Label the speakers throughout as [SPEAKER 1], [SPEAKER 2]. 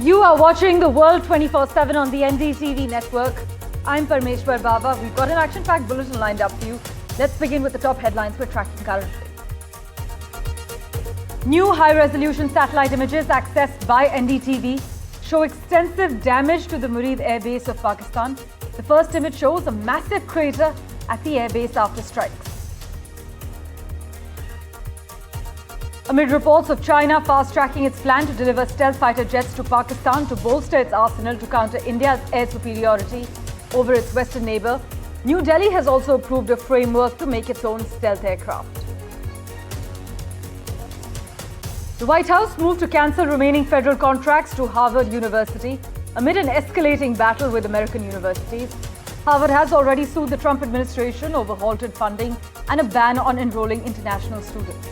[SPEAKER 1] You are watching the world 24/7 on the NDTV network. I'm Parmeshwar Bawa. We've got an action-packed bulletin lined up for you. Let's begin with the top headlines we're tracking currently. New high-resolution satellite images accessed by NDTV show extensive damage to the Murid air base of Pakistan. The first image shows a massive crater at the air base after strikes. Amid reports of China fast-tracking its plan to deliver stealth fighter jets to Pakistan to bolster its arsenal to counter India's air superiority over its western neighbour, New Delhi has also approved a framework to make its own stealth aircraft. The White House moved to cancel remaining federal contracts to Harvard University amid an escalating battle with American universities. Harvard has already sued the Trump administration over halted funding and a ban on enrolling international students.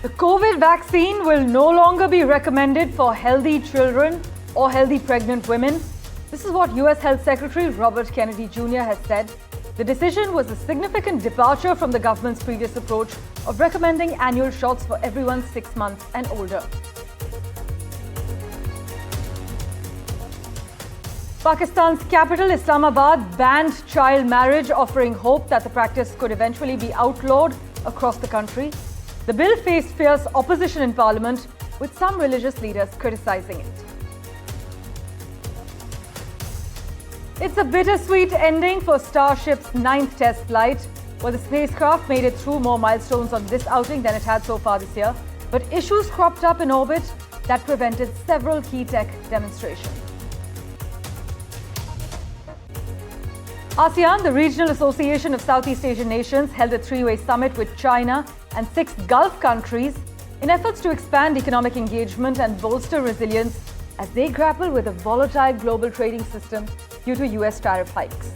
[SPEAKER 1] The COVID vaccine will no longer be recommended for healthy children or healthy pregnant women. This is what US Health Secretary Robert Kennedy Jr. has said. The decision was a significant departure from the government's previous approach of recommending annual shots for everyone 6 months and older. Pakistan's capital, Islamabad, banned child marriage, offering hope that the practice could eventually be outlawed across the country. The bill faced fierce opposition in Parliament, with some religious leaders criticizing it. It's a bittersweet ending for Starship's 9th test flight, where the spacecraft made it through more milestones on this outing than it had so far this year. But issues cropped up in orbit that prevented several key tech demonstrations. ASEAN, the regional association of Southeast Asian nations, held a three-way summit with China and 6 Gulf countries in efforts to expand economic engagement and bolster resilience as they grapple with a volatile global trading system due to US tariff hikes.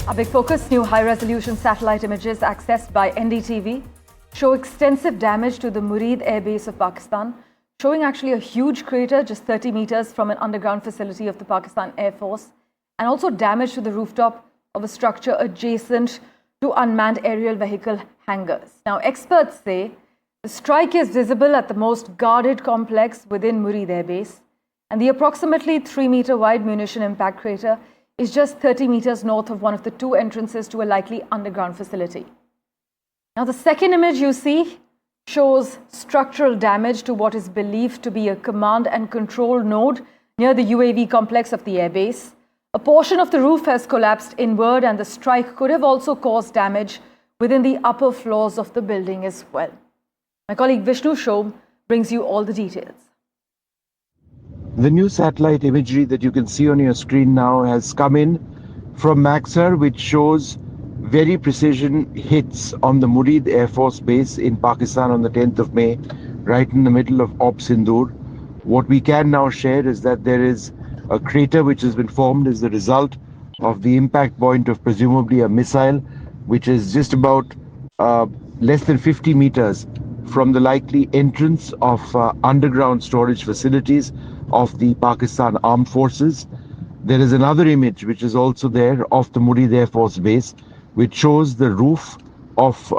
[SPEAKER 1] Our big focus: new high-resolution satellite images accessed by NDTV show extensive damage to the Murid air base of Pakistan, showing actually a huge crater just 30 meters from an underground facility of the Pakistan Air Force, and also damage to the rooftop of a structure adjacent to unmanned aerial vehicle hangars. Now, experts say the strike is visible at the most guarded complex within Murid Air Base, and the approximately 3-meter wide munition impact crater is just 30 meters north of one of the 2 entrances to a likely underground facility. Now, the second image you see shows structural damage to what is believed to be a command and control node near the UAV complex of the airbase. A portion of the roof has collapsed inward, and the strike could have also caused damage within the upper floors of the building as well. My colleague Vishnu Shom brings you all the details.
[SPEAKER 2] The new satellite imagery that you can see on your screen now has come in from Maxar, which shows very precision hits on the Murid Air Force Base in Pakistan on the 10th of May, right in the middle of Op Sindoor. What we can now share is that there is a crater which has been formed as the result of the impact point of presumably a missile, which is just about less than 50 meters from the likely entrance of underground storage facilities of the Pakistan Armed Forces. There is another image which is also there of the Murid Air Force Base, which shows the roof of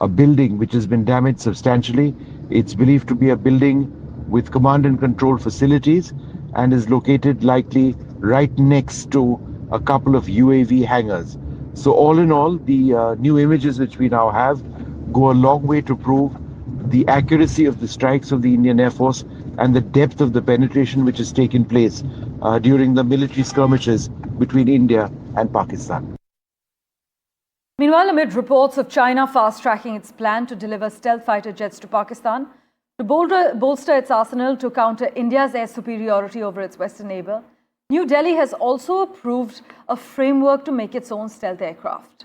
[SPEAKER 2] a building which has been damaged substantially. It's believed to be a building with command and control facilities and is located likely right next to a couple of UAV hangars. So all in all, the new images which we now have go a long way to prove the accuracy of the strikes of the Indian Air Force and the depth of the penetration which has taken place during the military skirmishes between India and Pakistan.
[SPEAKER 1] Meanwhile, amid reports of China fast-tracking its plan to deliver stealth fighter jets to Pakistan to bolster its arsenal to counter India's air superiority over its western neighbour, New Delhi has also approved a framework to make its own stealth aircraft.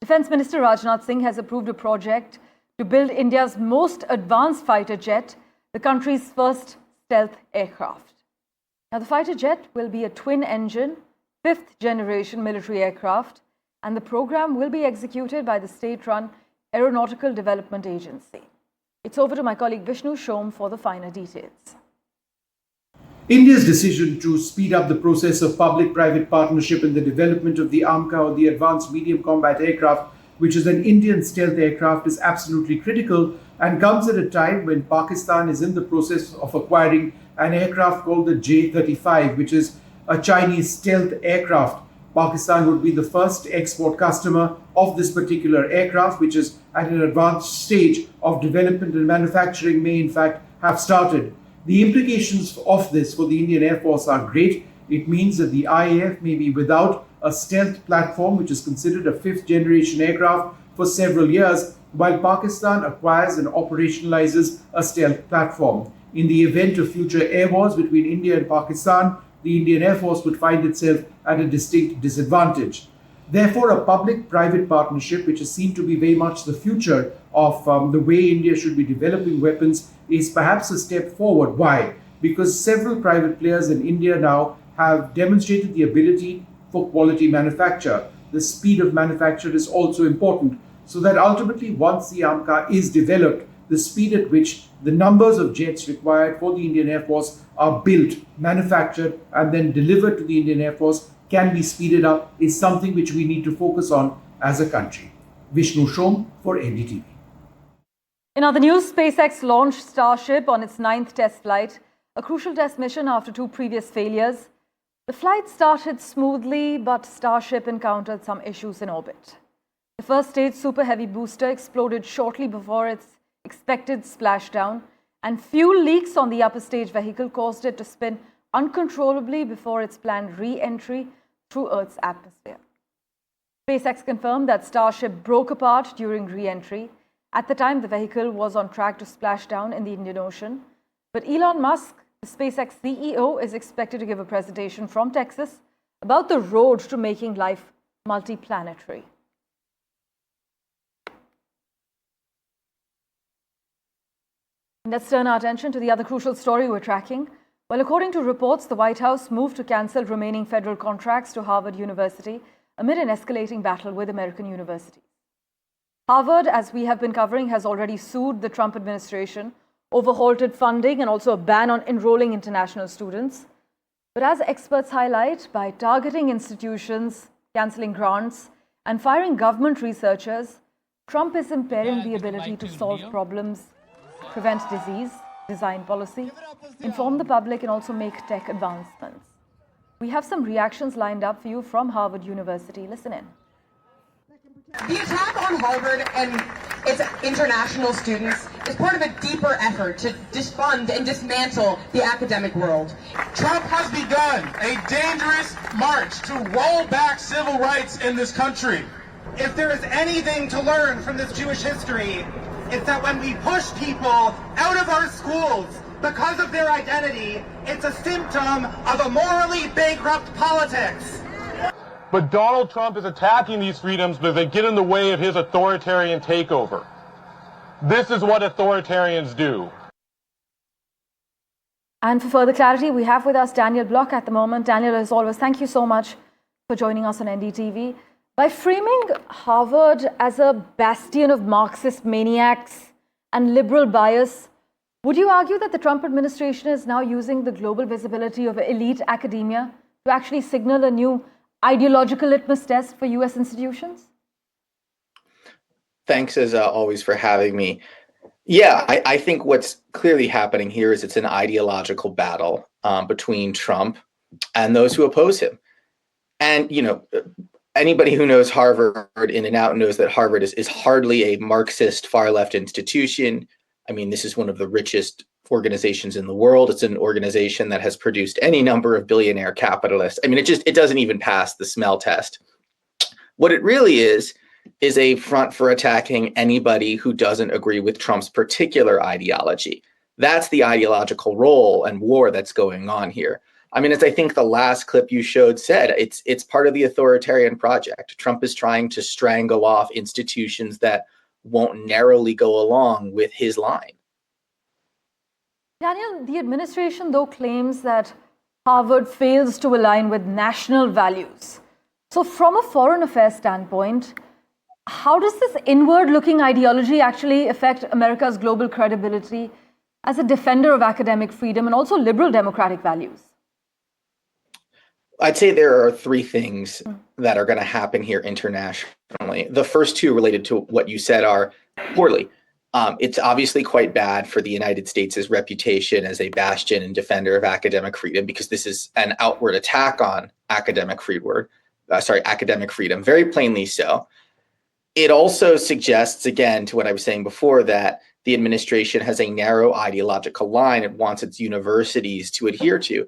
[SPEAKER 1] Defence Minister Rajnath Singh has approved a project to build India's most advanced fighter jet, the country's first stealth aircraft. Now, the fighter jet will be a twin-engine, 5th-generation military aircraft, and the program will be executed by the state-run Aeronautical Development Agency. It's over to my colleague Vishnu Shom for the finer details.
[SPEAKER 3] India's decision to speed up the process of public-private partnership in the development of the AMCA, or the Advanced Medium Combat Aircraft, which is an Indian stealth aircraft, is absolutely critical and comes at a time when Pakistan is in the process of acquiring an aircraft called the J-35, which is a Chinese stealth aircraft. Pakistan would be the first export customer of this particular aircraft, which is at an advanced stage of development, and manufacturing may in fact have started. The implications of this for the Indian Air Force are great. It means that the IAF may be without a stealth platform, which is considered a fifth generation aircraft, for several years, while Pakistan acquires and operationalizes a stealth platform. In the event of future air wars between India and Pakistan, the Indian Air Force would find itself at a distinct disadvantage. Therefore, a public-private partnership, which is seen to be very much the future of the way India should be developing weapons, is perhaps a step forward. Why? Because several private players in India now have demonstrated the ability for quality manufacture. The speed of manufacture is also important, so that ultimately, once the AMCA is developed, the speed at which the numbers of jets required for the Indian Air Force are built, manufactured, and then delivered to the Indian Air Force can be speeded up, is something which we need to focus on as a country. Vishnu Shom for NDTV.
[SPEAKER 1] In other news, SpaceX launched Starship on its 9th test flight, a crucial test mission after 2 previous failures. The flight started smoothly, but Starship encountered some issues in orbit. The first stage Super Heavy booster exploded shortly before its expected splashdown, and fuel leaks on the upper stage vehicle caused it to spin uncontrollably before its planned re-entry through Earth's atmosphere. SpaceX confirmed that Starship broke apart during re-entry. At the time, the vehicle was on track to splash down in the Indian Ocean. But Elon Musk, the SpaceX CEO, is expected to give a presentation from Texas about the road to making life multiplanetary. Let's turn our attention to the other crucial story we're tracking. Well, according to reports, the White House moved to cancel remaining federal contracts to Harvard University amid an escalating battle with American universities. Harvard, as we have been covering, has already sued the Trump administration over halted funding and also a ban on enrolling international students. But as experts highlight, by targeting institutions, cancelling grants, and firing government researchers, Trump is impairing the ability to solve problems, prevent disease, design policy, inform the public, and also make tech advancements. We have some reactions lined up for you from Harvard University. Listen in.
[SPEAKER 4] The attack on Harvard and its international students is part of a deeper effort to defund and dismantle the academic world.
[SPEAKER 5] Trump has begun a dangerous march to roll back civil rights in this country.
[SPEAKER 6] If there is anything to learn from this Jewish history, it's that when we push people out of our schools because of their identity, it's a symptom of a morally bankrupt politics.
[SPEAKER 5] But Donald Trump is attacking these freedoms because they get in the way of his authoritarian takeover. This is what authoritarians do.
[SPEAKER 1] And for further clarity, we have with us Daniel Block at the moment. Daniel, as always, thank you so much for joining us on NDTV. By framing Harvard as a bastion of Marxist maniacs and liberal bias, would you argue that the Trump administration is now using the global visibility of elite academia to actually signal a new ideological litmus test for US institutions?
[SPEAKER 7] Thanks as always for having me. Yeah, I think what's clearly happening here is it's an ideological battle between Trump and those who oppose him. And, you know, anybody who knows Harvard in and out knows that Harvard is hardly a Marxist far-left institution. I mean, this is one of the richest organizations in the world. It's an organization that has produced any number of billionaire capitalists. I mean, it doesn't even pass the smell test. What it really is a front for attacking anybody who doesn't agree with Trump's particular ideology. That's the ideological role and war that's going on here. I mean, as I think the last clip you showed said, it's part of the authoritarian project. Trump is trying to strangle off institutions that won't narrowly go along with his line.
[SPEAKER 1] Daniel, the administration, though, claims that Harvard fails to align with national values. So from a foreign affairs standpoint, how does this inward-looking ideology actually affect America's global credibility as a defender of academic freedom and also liberal democratic values?
[SPEAKER 7] I'd say there are three things that are going to happen here internationally. The first two related to what you said are poorly. It's obviously quite bad for the United States' reputation as a bastion and defender of academic freedom, because this is an outward attack on academic freedom, very plainly so. It also suggests, again, to what I was saying before, that the administration has a narrow ideological line it wants its universities to adhere to.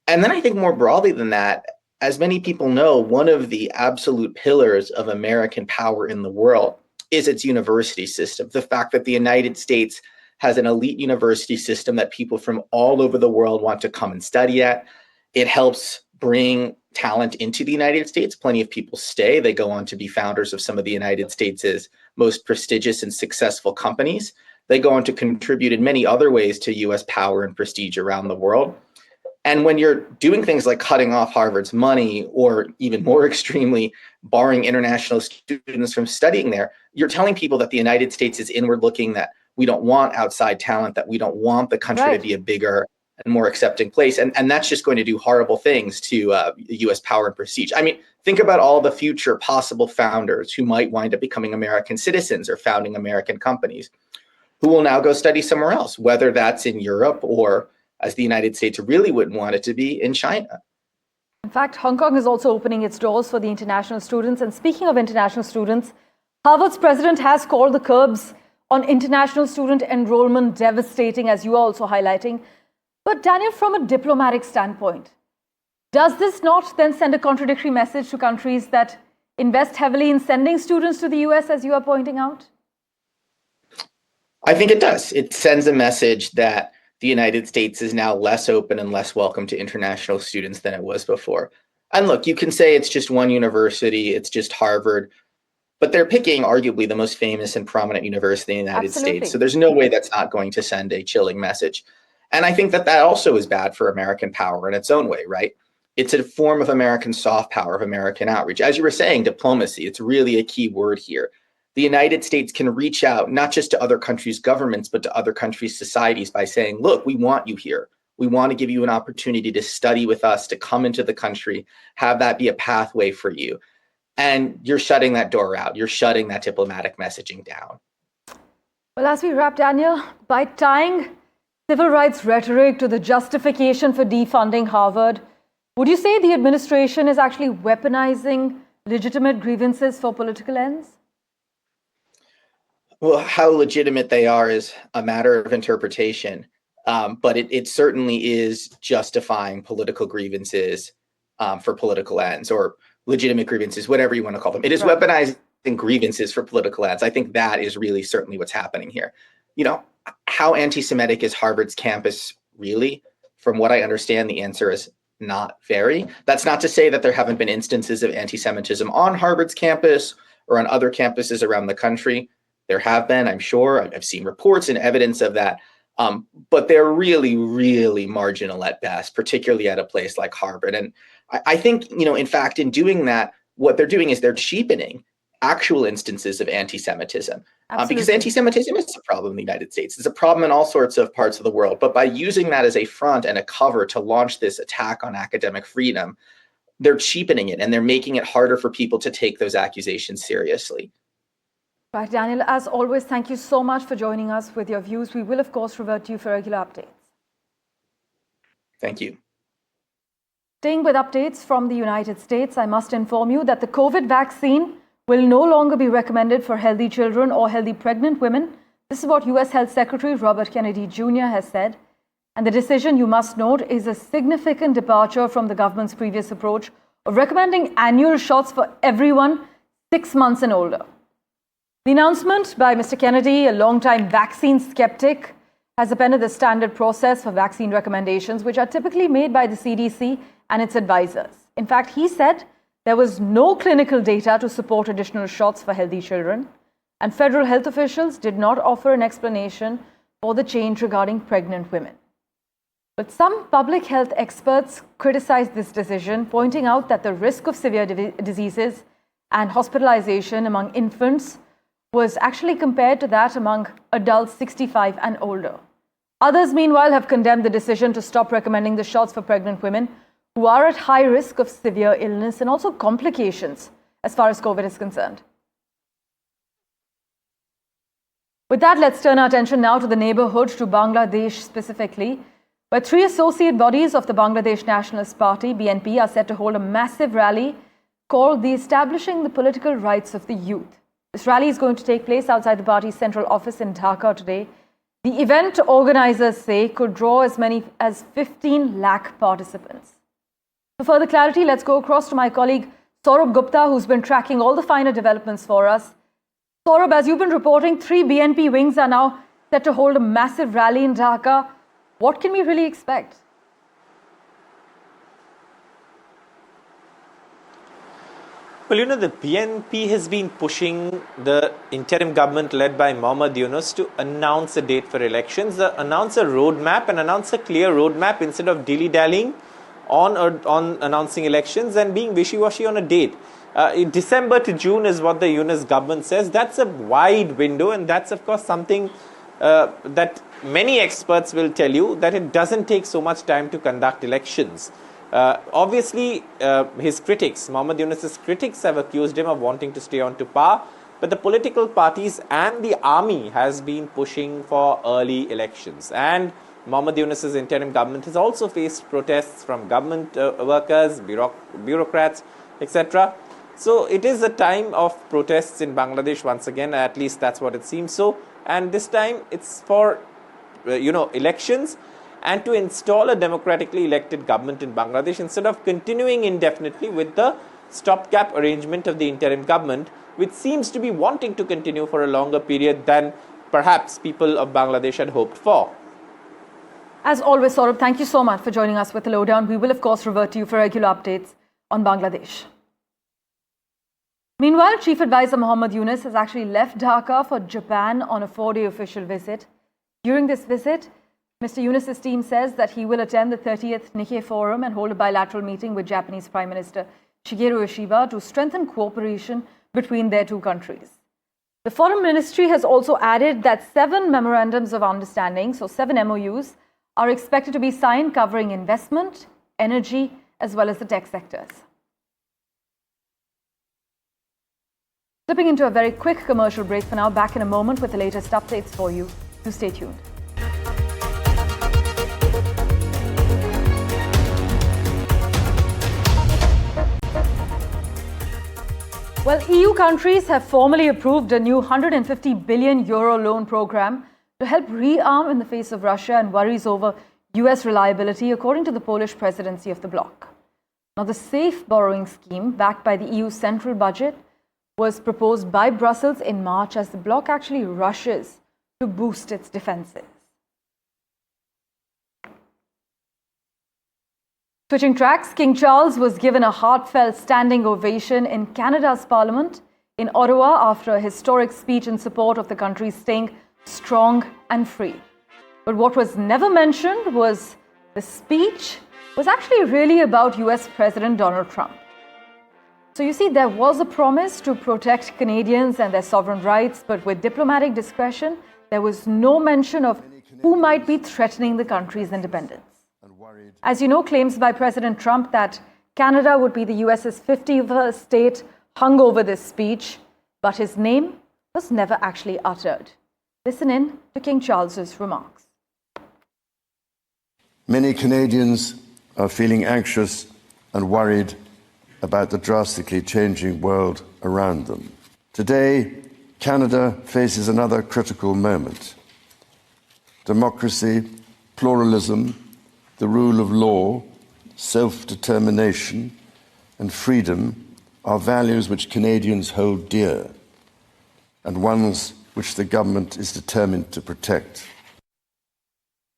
[SPEAKER 7] And then I think more broadly than that, as many people know, one of the absolute pillars of American power in the world is its university system. The fact that the United States has an elite university system that people from all over the world want to come and study at. It helps bring talent into the United States. Plenty of people stay. They go on to be founders of some of the United States' most prestigious and successful companies. They go on to contribute in many other ways to US power and prestige around the world. And when you're doing things like cutting off Harvard's money, or even more extremely, barring international students from studying there, you're telling people that the United States is inward looking, that we don't want outside talent, that we don't want the country to be a bigger and more accepting place. And that's just going to do horrible things to US power and prestige. I mean, think about all the future possible founders who might wind up becoming American citizens or founding American companies, who will now go study somewhere else, whether that's in Europe or, as the United States really wouldn't want it to be, in China.
[SPEAKER 1] In fact, Hong Kong is also opening its doors for the international students. And speaking of international students, Harvard's president has called the curbs on international student enrollment devastating, as you are also highlighting. But Daniel, from a diplomatic standpoint, does this not then send a contradictory message to countries that invest heavily in sending students to the US, as you are pointing out?
[SPEAKER 7] I think it does. It sends a message that the United States is now less open and less welcome to international students than it was before. And look, you can say it's just one university, it's just Harvard, but they're picking arguably the most famous and prominent university in the United States. So there's no way that's not going to send a chilling message. And I think that that also is bad for American power in its own way, right? It's a form of American soft power, of American outreach. As you were saying, diplomacy, it's really a key word here. The United States can reach out not just to other countries' governments, but to other countries' societies by saying, look, we want you here. We want to give you an opportunity to study with us, to come into the country, have that be a pathway for you. And you're shutting that door out. You're shutting that diplomatic messaging down.
[SPEAKER 1] Well, as we wrap, Daniel, by tying civil rights rhetoric to the justification for defunding Harvard, would you say the administration is actually weaponizing legitimate grievances for political ends?
[SPEAKER 7] Well, how legitimate they are is a matter of interpretation, but it certainly is justifying political grievances for political ends, or legitimate grievances, whatever you want to call them. It is weaponizing grievances for political ends. I think that is really certainly what's happening here. You know, how anti-Semitic is Harvard's campus really? From what I understand, the answer is not very. That's not to say that there haven't been instances of anti-Semitism on Harvard's campus or on other campuses around the country. There have been, I'm sure. I've seen reports and evidence of that. But they're really, really marginal at best, particularly at a place like Harvard. And I think, you know, in fact, in doing that, what they're doing is they're cheapening actual instances of anti-Semitism. Because anti-Semitism is a problem in the United States. It's a problem in all sorts of parts of the world. But by using that as a front and a cover to launch this attack on academic freedom, they're cheapening it, and they're making it harder for people to take those accusations seriously.
[SPEAKER 1] Right, Daniel, as always, thank you so much for joining us with your views. We will, of course, revert to you for regular updates.
[SPEAKER 7] Thank you.
[SPEAKER 1] Staying with updates from the United States, I must inform you that the COVID vaccine will no longer be recommended for healthy children or healthy pregnant women. This is what US Health Secretary Robert Kennedy Jr. has said. And the decision, you must note, is a significant departure from the government's previous approach of recommending annual shots for everyone 6 months and older. The announcement by Mr. Kennedy, a long-time vaccine skeptic, has appended the standard process for vaccine recommendations, which are typically made by the CDC and its advisors. In fact, he said there was no clinical data to support additional shots for healthy children, and federal health officials did not offer an explanation for the change regarding pregnant women. But some public health experts criticized this decision, pointing out that the risk of severe diseases and hospitalization among infants was actually compared to that among adults 65 and older. Others, meanwhile, have condemned the decision to stop recommending the shots for pregnant women who are at high risk of severe illness and also complications as far as COVID is concerned. With that, let's turn our attention now to the neighborhood, to Bangladesh specifically, where 3 associate bodies of the Bangladesh Nationalist Party, BNP, are set to hold a massive rally called the Establishing the Political Rights of the Youth. This rally is going to take place outside the party's central office in Dhaka today. The event, organizers say, could draw as many as 15 lakh participants. For further clarity, let's go across to my colleague Saurabh Gupta, who's been tracking all the finer developments for us. Saurabh, as you've been reporting, 3 BNP wings are now set to hold a massive rally in Dhaka. What can we really expect?
[SPEAKER 8] Well, the BNP has been pushing the interim government led by Mohammad Yunus to announce a date for elections, announce a roadmap and announce a clear roadmap instead of dilly-dallying on announcing elections and being wishy-washy on a date. December to June is what the Yunus government says. That's a wide window, and that's, of course, something that many experts will tell you, that it doesn't take so much time to conduct elections. Obviously, his critics, Mohammad Yunus's critics, have accused him of wanting to stay on to power, but the political parties and the army has been pushing for early elections. And Mohammad Yunus's interim government has also faced protests from government workers, bureaucrats, etc. So it is a time of protests in Bangladesh once again, at least that's what it seems so. And this time it's for, elections and to install a democratically elected government in Bangladesh instead of continuing indefinitely with the stopgap arrangement of the interim government, which seems to be wanting to continue for a longer period than perhaps people of Bangladesh had hoped for.
[SPEAKER 1] As always, Saurabh, thank you so much for joining us with the lowdown. We will, of course, revert to you for regular updates on Bangladesh. Meanwhile, Chief Advisor Mohammad Yunus has actually left Dhaka for Japan on a 4-day official visit. During this visit, Mr. Yunus's team says that he will attend the 30th Nikkei Forum and hold a bilateral meeting with Japanese Prime Minister Shigeru Ishiba to strengthen cooperation between their two countries. The Foreign Ministry has also added that 7 memorandums of understanding, so 7 MOUs, are expected to be signed covering investment, energy, as well as the tech sectors. Slipping into a very quick commercial break for now. Back in a moment with the latest updates for you. Do stay tuned. Well, EU countries have formally approved a new 150 billion euro loan program to help rearm in the face of Russia and worries over US reliability, according to the Polish presidency of the bloc. Now, the safe borrowing scheme, backed by the EU central budget, was proposed by Brussels in March as the bloc actually rushes to boost its defences. Switching tracks, King Charles was given a heartfelt standing ovation in Canada's Parliament in Ottawa after a historic speech in support of the country staying strong and free. But what was never mentioned was the speech was actually really about US President Donald Trump. So you see, there was a promise to protect Canadians and their sovereign rights, but with diplomatic discretion, there was no mention of who might be threatening the country's independence. As you know, claims by President Trump that Canada would be the US's 50th state hung over this speech, but his name was never actually uttered. Listen in to King Charles's remarks.
[SPEAKER 9] Many Canadians are feeling anxious and worried about the drastically changing world around them. Today, Canada faces another critical moment. Democracy, pluralism, the rule of law, self-determination, and freedom are values which Canadians hold dear, and ones which the government is determined to protect.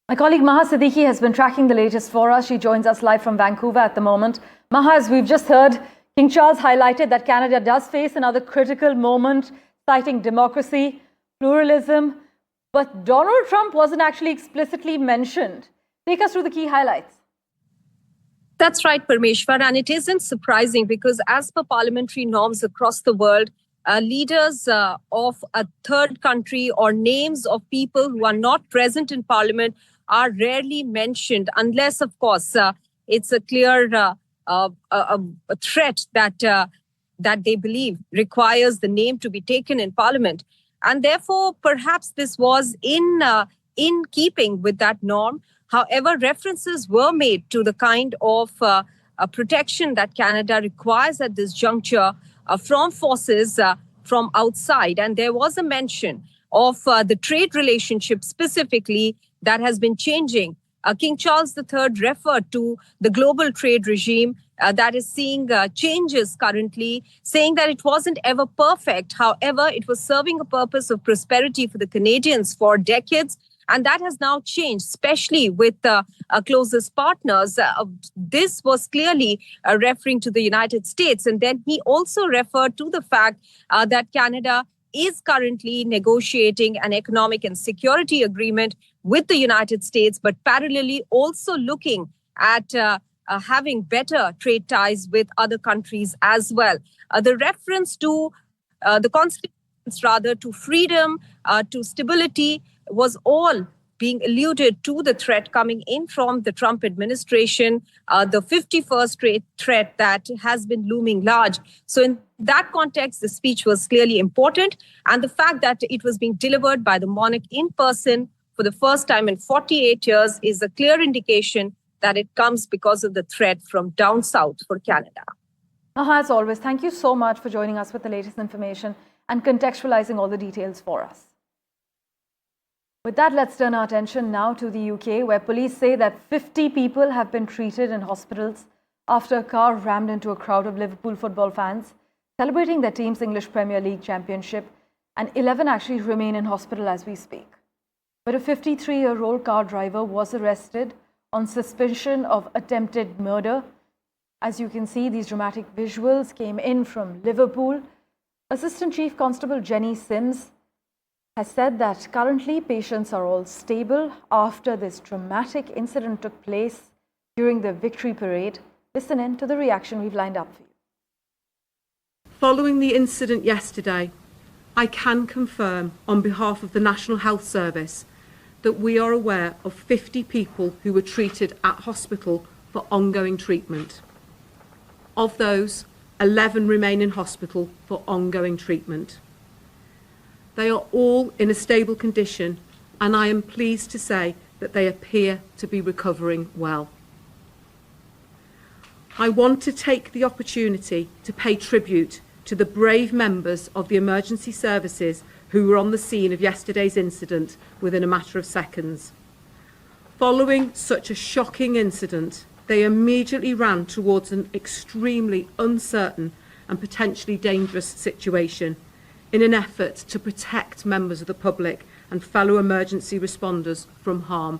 [SPEAKER 1] My colleague Maha Siddiqui has been tracking the latest for us. She joins us live from Vancouver at the moment. Maha, as we've just heard, King Charles highlighted that Canada does face another critical moment, citing democracy, pluralism, but Donald Trump wasn't actually explicitly mentioned. Take us through the key highlights.
[SPEAKER 10] That's right, Parmeshwar, and it isn't surprising because as per parliamentary norms across the world, leaders of a third country or names of people who are not present in parliament are rarely mentioned unless, of course, it's a clear a threat that they believe requires the name to be taken in Parliament. And therefore, perhaps this was in keeping with that norm. However, references were made to the kind of protection that Canada requires at this juncture from forces from outside. And there was a mention of the trade relationship specifically that has been changing. King Charles III referred to the global trade regime that is seeing changes currently, saying that it wasn't ever perfect. However, it was serving a purpose of prosperity for the Canadians for decades. And that has now changed, especially with our closest partners. This was clearly referring to the United States. And then he also referred to the fact that Canada is currently negotiating an economic and security agreement with the United States, but parallelly also looking at having better trade ties with other countries as well. The reference to the constitutions, rather, to freedom, to stability, was all being alluded to the threat coming in from the Trump administration, the 51st threat that has been looming large. So in that context, the speech was clearly important. And the fact that it was being delivered by the monarch in person for the first time in 48 years is a clear indication that it comes because of the threat from down south for Canada.
[SPEAKER 1] As always, thank you so much for joining us with the latest information and contextualizing all the details for us. With that, let's turn our attention now to the UK, where police say that 50 people have been treated in hospitals after a car rammed into a crowd of Liverpool football fans celebrating their team's English Premier League championship, and 11 actually remain in hospital as we speak. But a 53-year-old car driver was arrested on suspicion of attempted murder. As you can see, these dramatic visuals came in from Liverpool. Assistant Chief Constable Jenny Sims has said that currently patients are all stable after this dramatic incident took place during the victory parade. Listen in to the reaction we've lined up for you.
[SPEAKER 11] Following the incident yesterday, I can confirm on behalf of the National Health Service that we are aware of 50 people who were treated at hospital for ongoing treatment. Of those, 11 remain in hospital for ongoing treatment. They are all in a stable condition, and I am pleased to say that they appear to be recovering well. I want to take the opportunity to pay tribute to the brave members of the emergency services who were on the scene of yesterday's incident within a matter of seconds. Following such a shocking incident, they immediately ran towards an extremely uncertain and potentially dangerous situation in an effort to protect members of the public and fellow emergency responders from harm.